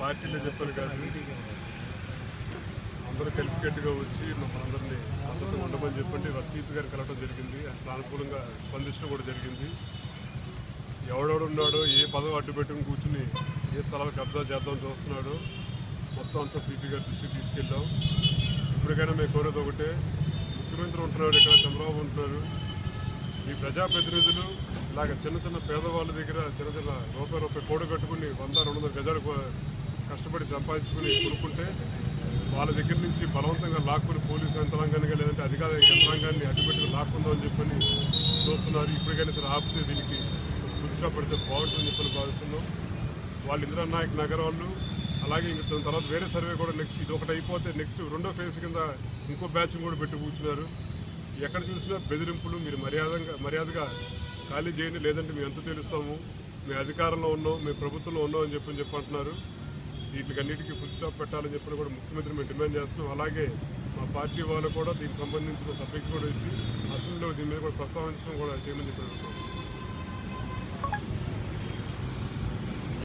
పార్టీలో చెప్పారు కాదు, అందరూ కలిసికట్టుగా వచ్చి మనందరినీ మద్దతుగా ఉండమని చెప్పండి. సిపి గారు కలవడం జరిగింది. ఆయన సానుకూలంగా స్పందించడం కూడా జరిగింది. ఎవడెవడు ఉన్నాడో ఏ పదవి అడ్డు పెట్టుకుని కూర్చుని ఏ స్థలాలు కబ్జా చేద్దామని చూస్తున్నాడో మొత్తం అంతా సిపి గారి దృష్టికి తీసుకెళ్దాం. ఇప్పటికైనా మేము కోరేది ఒకటే, ముఖ్యమంత్రి ఉంటున్నాడు, ఇక్కడ చంద్రబాబు ఉంటున్నారు, ఈ ప్రజాప్రతినిధులు ఇలాగ చిన్న చిన్న పేదవాళ్ళ దగ్గర చిన్న చిన్న రూపాయి కూడ కట్టుకుని 100-200 గజాలు కష్టపడి సంపాదించుకుని కొనుక్కుంటే వాళ్ళ దగ్గర నుంచి బలవంతంగా లాక్కుని పోలీసు యంత్రాంగాన్ని లేదంటే అధికార యంత్రాంగాన్ని అడ్డుపెట్టుకుని లాక్కుందామని చెప్పని చూస్తున్నారు. ఇప్పటికైనా సరే ఆపితే దీనికి ఫుల్ స్టాప్ పెడితే బాగుంటుందని చెప్పని భావిస్తున్నాం. వాళ్ళు ఇందిరా నాయక్ నగర్ వాళ్ళు అలాగే ఇంక తర్వాత వేరే సర్వే కూడా నెక్స్ట్ ఇది ఒకటి అయిపోతే నెక్స్ట్ రెండో ఫేజ్ కింద ఇంకో బ్యాచ్ కూడా పెట్టి కూర్చున్నారు. ఎక్కడ చూసినా బెదిరింపులు, మీరు మర్యాదగా ఖాళీ చేయండి లేదంటే మేము ఎంత తెలుస్తాము, మేము అధికారంలో ఉన్నాం, మేము ప్రభుత్వంలో ఉన్నాం అని చెప్పంటున్నారు. వీటికన్నిటికీ ఫుల్ స్టాప్ పెట్టాలని చెప్పని కూడా ముఖ్యమంత్రి మేము డిమాండ్ చేస్తున్నాం. అలాగే మా పార్టీ వాళ్ళు కూడా దీనికి సంబంధించిన సబ్జెక్ట్ కూడా ఇచ్చి అసెంబ్లీలో దీని మీద కూడా ప్రస్తావించడం కూడా చేయమని చెప్పి